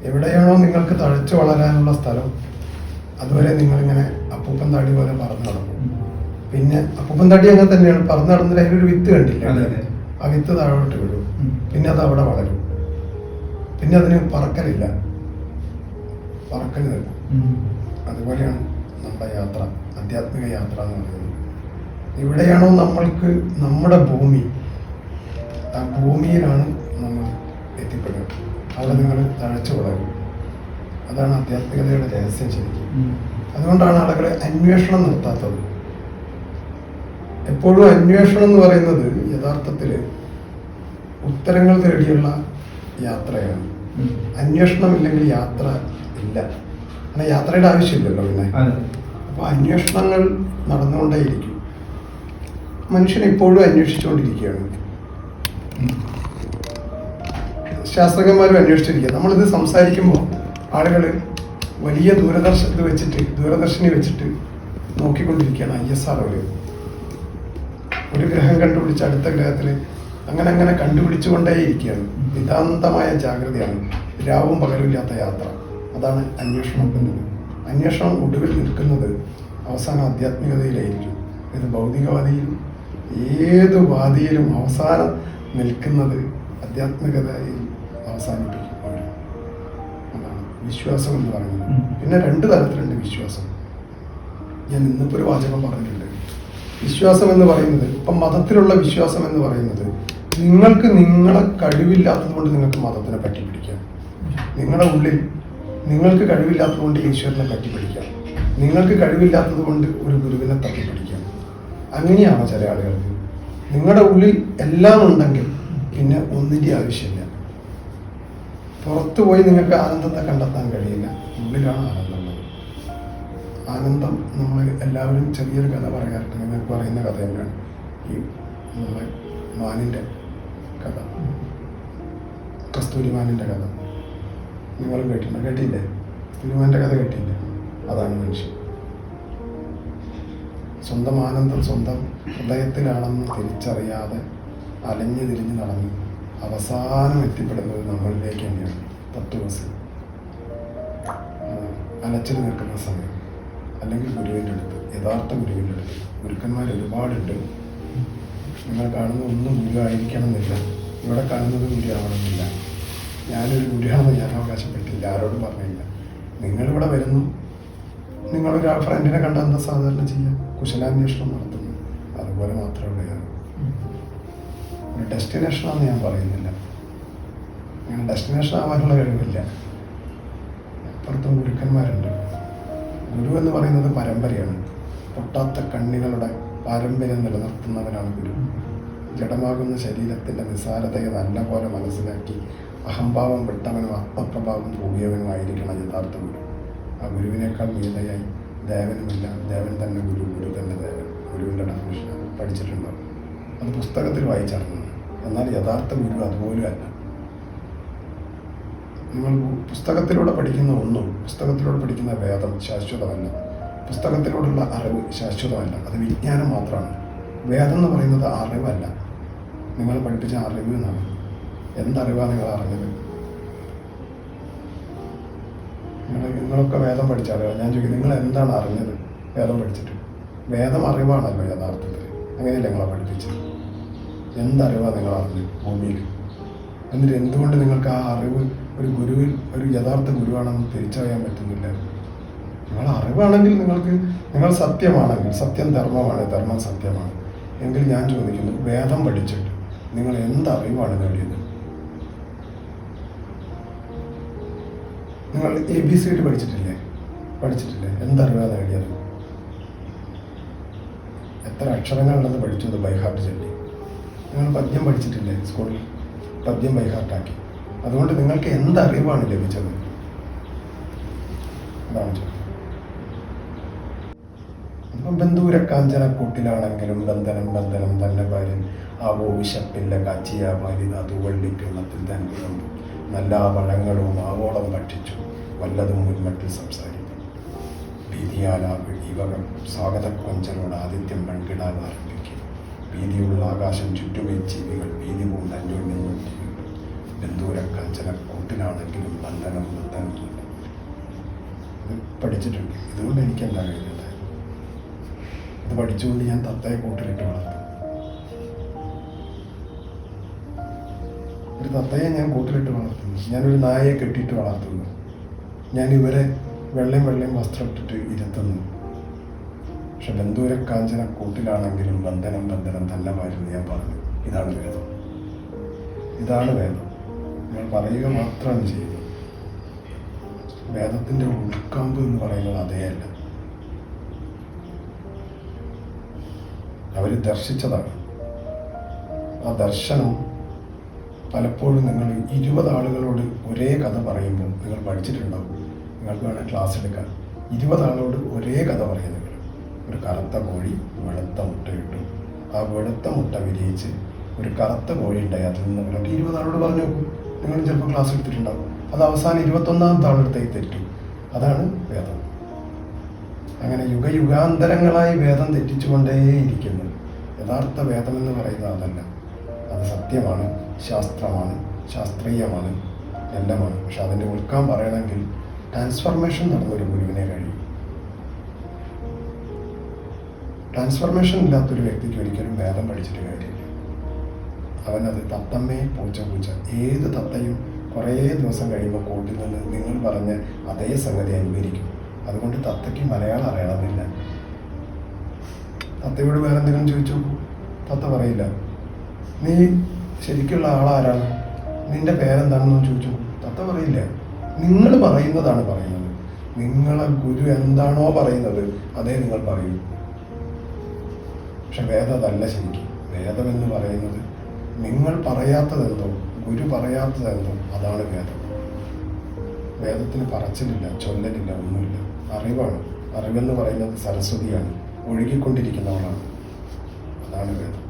എവിടെയാണോ നിങ്ങൾക്ക് തഴച്ചു വളരാനുള്ള സ്ഥലം, അതുവരെ നിങ്ങളിങ്ങനെ അപ്പൂപ്പൻ താടി പോലെ പറന്ന് നടക്കും. പിന്നെ അപ്പൂപ്പൻ താടി അങ്ങനെ തന്നെയാണ്, പറന്ന് നടന്നിട്ട് അതിലൊരു വിത്ത് കണ്ടില്ല, ആ വിത്ത് താഴോട്ട് വിടും. പിന്നെ അത് അവിടെ വളരും. പിന്നെ അതിന് പറക്കലില്ല, പറക്കൽ നിൽക്കും. അതുപോലെയാണ് നമ്മുടെ യാത്ര, ആധ്യാത്മിക യാത്ര എന്ന് പറയുന്നത്. എവിടെയാണോ നമ്മൾക്ക് നമ്മുടെ ഭൂമി, ആ ഭൂമിയിലാണ് നമ്മൾ എത്തിപ്പെടുക. അവിടെ നിങ്ങൾ തഴച്ചു വളരും. അതാണ് ആധ്യാത്മികതയുടെ രഹസ്യം ശരിക്കും. അതുകൊണ്ടാണ് ആളുകൾ അന്വേഷണം നിർത്താത്തത്. എപ്പോഴും അന്വേഷണം എന്ന് പറയുന്നത് യഥാർത്ഥത്തിൽ ഉത്തരങ്ങൾ തേടിയുള്ള യാത്രയാണ്. അന്വേഷണമില്ലെങ്കിൽ യാത്ര ഇല്ല. അങ്ങനെ യാത്രയുടെ ആവശ്യമില്ലല്ലോ പിന്നെ. അപ്പോൾ അന്വേഷണങ്ങൾ നടന്നുകൊണ്ടേയിരിക്കും. മനുഷ്യൻ ഇപ്പോഴും അന്വേഷിച്ചുകൊണ്ടിരിക്കുകയാണ്. ശാസ്ത്രജ്ഞന്മാരും അന്വേഷിച്ചിരിക്കുക. നമ്മളിത് സംസാരിക്കുമ്പോൾ ആളുകൾ വലിയ ദൂരദർശിനി വെച്ചിട്ട് നോക്കിക്കൊണ്ടിരിക്കുകയാണ്. ISR ഒരു ഗ്രഹം കണ്ടുപിടിച്ച് അടുത്ത ഗ്രഹത്തിൽ അങ്ങനെ അങ്ങനെ കണ്ടുപിടിച്ചുകൊണ്ടേയിരിക്കുകയാണ്. നിതാന്തമായ ജാഗ്രതയാണ്, രാവും പകലും ഇല്ലാത്ത യാത്ര. അതാണ് അന്വേഷണം എന്നത്. അന്വേഷണം ഒടുവിൽ നിൽക്കുന്നത് അവസാനം ആധ്യാത്മികതയിലായിരിക്കും. ഇത് ഭൗതികവാദിയിലും ഏത് വാദിയിലും അവസാനം നിൽക്കുന്നത് ആധ്യാത്മികതയിൽ അവസാനിപ്പിക്കും. അതാണ് വിശ്വാസം എന്ന് പറയുന്നത്. പിന്നെ 2 തരത്തിലുണ്ട് വിശ്വാസം. ഞാൻ ഇന്നിപ്പോൾ ഒരു വാചകം പറഞ്ഞിട്ടുണ്ട്. വിശ്വാസം എന്ന് പറയുന്നത്, ഇപ്പം മതത്തിലുള്ള വിശ്വാസം എന്ന് പറയുന്നത്, നിങ്ങൾക്ക് നിങ്ങളെ കഴിവില്ലാത്തത് കൊണ്ട് നിങ്ങൾക്ക് മതത്തിനെ പറ്റിപ്പിടിക്കാം. നിങ്ങളുടെ ഉള്ളിൽ നിങ്ങൾക്ക് കഴിവില്ലാത്തത് കൊണ്ട് ഈശ്വരനെ പറ്റിപ്പിടിക്കാം. നിങ്ങൾക്ക് കഴിവില്ലാത്തത് കൊണ്ട് ഒരു ഗുരുവിനെ തട്ടിപ്പിടിക്കാം. അങ്ങനെയാണ് ചില ആളുകൾക്ക്. നിങ്ങളുടെ ഉള്ളിൽ എല്ലാം ഉണ്ടെങ്കിൽ പിന്നെ ഒന്നിൻ്റെ ആവശ്യമില്ല. പുറത്തു പോയി നിങ്ങൾക്ക് ആനന്ദത്തെ കണ്ടെത്താൻ കഴിയില്ല. ഉള്ളിലാണ് ആനന്ദമുള്ളത്. ആനന്ദം നമ്മൾ എല്ലാവരും ചെറിയൊരു കഥ പറയാറുണ്ട്. നിങ്ങൾക്ക് പറയുന്ന കഥ തന്നെയാണ് ഈ നമ്മുടെ മാനിൻ്റെ കഥ, കസ്തൂരിമാനിൻ്റെ കഥ. നിങ്ങൾ കേട്ടില്ലേ? കസ്തൂരിമാൻ്റെ കഥ കേട്ടില്ലേ? അതാണ് മനുഷ്യൻ. സ്വന്തം ആനന്ദം സ്വന്തം ഹൃദയത്തിലാണെന്ന് തിരിച്ചറിയാതെ അലഞ്ഞു തിരിഞ്ഞ് നടന്ന് അവസാനം എത്തിപ്പെടുന്നത് നമ്മളിലേക്ക് തന്നെയാണ്. തത്വമസി അലച്ചിൽ നിൽക്കുന്ന സമയം, അല്ലെങ്കിൽ ഗുരുവിൻ്റെ അടുത്ത്, യഥാർത്ഥ ഗുരുവിൻ്റെ അടുത്ത്. ഗുരുക്കന്മാർ ഒരുപാടുണ്ട്. നിങ്ങൾ കാണുന്ന ഒന്നും ഗുരു ആയിരിക്കണം എന്നില്ല. ഇവിടെ കാണുന്നത് ഗുരു ആവണമെന്നില്ല. ഞാനൊരു ഗുരുവാണെന്ന് ഞാൻ അവകാശപ്പെട്ടില്ല, ആരോടും പറഞ്ഞില്ല. നിങ്ങളിവിടെ വരുന്നു, നിങ്ങളൊരു ഫ്രണ്ടിനെ കണ്ട എന്താ സാധാരണ ചെയ്യുക? കുശലാന്വേഷണം നടത്തുന്നു. അതുപോലെ മാത്രമേ ഞാൻ ഒരു ഡെസ്റ്റിനേഷനാണെന്ന് ഞാൻ പറയുന്നില്ല. അങ്ങനെ ഡെസ്റ്റിനേഷൻ ആവാനുള്ള കഴിവില്ല. അപ്പുറത്തും ഗുരുക്കന്മാരുണ്ട്. ഗുരു എന്ന് പറയുന്നത് പരമ്പരയാണ്. പൊട്ടാത്ത കണ്ണികളുടെ പാരമ്പര്യം നിലനിർത്തുന്നവനാണ് ഗുരു. ജഡമാകുന്ന ശരീരത്തിൻ്റെ നിസ്സാരതയെ നല്ലപോലെ മനസ്സിലാക്കി അഹംഭാവം വിട്ടവനും ആത്മപ്രഭാവം കൂടിയവനുമായിരിക്കണം യഥാർത്ഥ ഗുരു. ആ ഗുരുവിനേക്കാൾ മീതയായി ദേവനുമില്ല. ദേവൻ തന്നെ ഗുരു, ഗുരു തന്നെ ദേവൻ. ഗുരുവിൻ്റെ ഡെഫിനിഷൻ പഠിച്ചിട്ടുണ്ടാവും. അത് പുസ്തകത്തിൽ വായിച്ചറിഞ്ഞു. എന്നാൽ യഥാർത്ഥ ഗുരു അതുപോലും അല്ല. നിങ്ങൾ പുസ്തകത്തിലൂടെ പഠിക്കുന്ന ഒന്നും, പുസ്തകത്തിലൂടെ പഠിക്കുന്ന വേദം ശാശ്വതമല്ല. പുസ്തകത്തിലൂടെയുള്ള അറിവ് ശാശ്വതമല്ല. അത് വിജ്ഞാനം മാത്രമാണ്. വേദം എന്ന് പറയുന്നത് അറിവല്ല. നിങ്ങൾ പഠിപ്പിച്ച അറിവ് എന്നാണ്. എന്തറിവാണ് നിങ്ങൾ അറിഞ്ഞത്? നിങ്ങളൊക്കെ വേദം പഠിച്ച ആളുകൾ. ഞാൻ ചോദിക്കും, നിങ്ങൾ എന്താണ് അറിഞ്ഞത് വേദം പഠിച്ചിട്ട്? വേദം അറിവാണല്ലോ യഥാർത്ഥത്തിൽ. അങ്ങനെയല്ല നിങ്ങളെ പഠിപ്പിച്ചത്. എന്തറിവാണ് നിങ്ങൾ അറിഞ്ഞത് ഭൂമിയിൽ? എന്നിട്ട് എന്തുകൊണ്ട് നിങ്ങൾക്ക് ആ അറിവ് ഒരു ഗുരുവിൽ, ഒരു യഥാർത്ഥ ഗുരുവാണെന്ന് തിരിച്ചറിയാൻ പറ്റുന്നില്ല? നിങ്ങൾ അറിവാണെങ്കിൽ, നിങ്ങൾ സത്യമാണെങ്കിൽ, സത്യം ധർമ്മമാണ്, ധർമ്മം സത്യമാണ് എങ്കിൽ ഞാൻ ചോദിക്കുന്നു, വേദം പഠിച്ചിട്ട് നിങ്ങൾ എന്തറിവാണ് നേടിയത്? നിങ്ങൾ ABCD പഠിച്ചിട്ടില്ലേ? എന്തറിവാണ് നേടിയത്? എത്ര അക്ഷരങ്ങളുണ്ടെന്ന് പഠിച്ചു, അത് ബൈഹാർട്ട് ചൊല്ലി. നിങ്ങൾ പദ്യം പഠിച്ചിട്ടില്ലേ? സ്കൂളിൽ പദ്യം ബൈഹാർട്ടാക്കി. അതുകൊണ്ട് നിങ്ങൾക്ക് എന്തറിവാണ് ലഭിച്ചത്? അതാണ് ചോദിച്ചത്. അപ്പം ബന്ധൂര കാഞ്ചന കൂട്ടിലാണെങ്കിലും ബന്ധനം തന്നെ ഭാര്യൻ ആവോ വിശപ്പില്ല കാച്ചിയ ഭാര്യ തൂവള്ളിക്കിണ്ണത്തിൽ തന്നെ നല്ല പഴങ്ങളും ആവോളം ഭക്ഷിച്ചു വല്ലതും മുൻമറ്റിൽ സംസാരിക്കും. ഭീതിയാലാകെ ഇവകൾ സ്വാഗതക്കൊഞ്ചലോട് ആദിത്യം പങ്കിടാൻ ആരംഭിക്കും. ഭീതിയുള്ള ആകാശം ചുറ്റുമേ ജീവികൾ ഭീതി കൊണ്ട് അന്യോന്യം നോക്കിയുണ്ട്. ബന്ധൂര കാഞ്ചന കൂട്ടിനാണെങ്കിലും ബന്ധനം ബന്ധനമില്ല. ഇത് പഠിച്ചിട്ടുണ്ട്. ഇതുകൊണ്ട് എനിക്ക് എന്താ കഴിയുന്നത്? ഇത് പഠിച്ചുകൊണ്ട് ഞാൻ തത്തയെ കൂട്ടിലിട്ട് വളർത്തും. ഒരു തത്തയെ ഞാൻ കൂട്ടിലിട്ട് വളർത്തുന്നു. ഞാനൊരു നായയെ കെട്ടിയിട്ട് വളർത്തുന്നു. ഞാൻ ഇവരെ വെള്ളയും വസ്ത്രം ഇട്ടിട്ട് ഇരുത്തുന്നു. പക്ഷെ ബന്ധൂര കാഞ്ചന കൂട്ടിലാണെങ്കിലും ബന്ധനം തന്നമായിരുന്നു ഞാൻ പറഞ്ഞു. ഇതാണ് വേദം. ഇതാണ് വേദം. നിങ്ങൾ പറയുക മാത്രമാണ് ചെയ്യുന്നത്. വേദത്തിൻ്റെ ഉൾക്കാമ്പ് എന്ന് പറയുന്നത് അതേയല്ല. അവർ ദർശിച്ചതാണ്. ആ ദർശനം പലപ്പോഴും നിങ്ങൾ 20 ആളുകളോട് ഒരേ കഥ പറയുമ്പോൾ നിങ്ങൾ പഠിച്ചിട്ടുണ്ടാവും. നിങ്ങൾക്ക് വേണേൽ ക്ലാസ് എടുക്കാൻ. 20 ആളോട് ഒരേ കഥ പറയും നിങ്ങൾ. ഒരു കറുത്ത കോഴി വെളുത്ത മുട്ടയിട്ടു. ആ വെളുത്ത മുട്ട വിരിയിച്ച് ഒരു കറുത്ത കോഴി ഉണ്ടായി. അതിൽ നിന്ന് പറഞ്ഞിട്ട് 20 ആളോട് പറഞ്ഞു നോക്കും. നിങ്ങൾ ചിലപ്പോൾ ക്ലാസ് എടുത്തിട്ടുണ്ടാവും. അത് അവസാനം 21ാമത്തെ ആളെടുത്തേക്ക് തെറ്റും. അതാണ് വേദം. അങ്ങനെ യുഗാന്തരങ്ങളായി വേദം തെറ്റിച്ചുകൊണ്ടേയിരിക്കുന്നു. യഥാർത്ഥ വേദം എന്ന് പറയുന്നത് അതല്ല. അത് സത്യമാണ്, ശാസ്ത്രമാണ്, ശാസ്ത്രീയമാണ്, എല്ലാമാണ്. പക്ഷെ അതിൻ്റെ ഉൾക്കാൻ പറയണമെങ്കിൽ ട്രാൻസ്ഫർമേഷൻ നടന്നൊരു ഗുരുവിനെ കഴിയും. ട്രാൻസ്ഫർമേഷൻ ഇല്ലാത്തൊരു വ്യക്തിക്ക് ഒരിക്കലും വേദം പഠിച്ചിട്ട് കാര്യമില്ല. അവനത് തത്തമ്മേ പൂച്ച. ഏത് തത്തയും കുറേ ദിവസം കഴിയുമ്പോൾ കൂട്ടിൽ നിന്ന് നിങ്ങൾ പറഞ്ഞ അതേ സംഗതി അനുകരിക്കും. അതുകൊണ്ട് തത്തയ്ക്ക് മലയാളം അറിയണമെന്നില്ല. തത്തയോട് വേറെ എന്തെങ്കിലും ചോദിച്ചു നോക്കൂ, തത്ത പറയില്ല. നീ ശരിക്കുള്ള ആളാരാണ്, നിന്റെ പേരെന്താണെന്ന് ചോദിച്ചു, തത്ത പറയില്ല. നിങ്ങൾ പറയുന്നതാണ് പറയുന്നത്. നിങ്ങളെ ഗുരു എന്താണോ പറയുന്നത് അതേ നിങ്ങൾ പറയൂ. പക്ഷെ വേദം അതല്ല. ശരിക്കും വേദം എന്ന് പറയുന്നത് നിങ്ങൾ പറയാത്തതെന്തോ, ഗുരു പറയാത്തതെന്തോ അതാണ് വേദം. വേദത്തിന് പറച്ചിലില്ല, ചൊല്ലലില്ല, ഒന്നുമില്ല. അറിവാണ്. അറിവെന്ന് പറയുന്നത് സരസ്വതിയാണ്, ഒഴുകിക്കൊണ്ടിരിക്കുന്നവളാണ്. അതാണ് വേദം.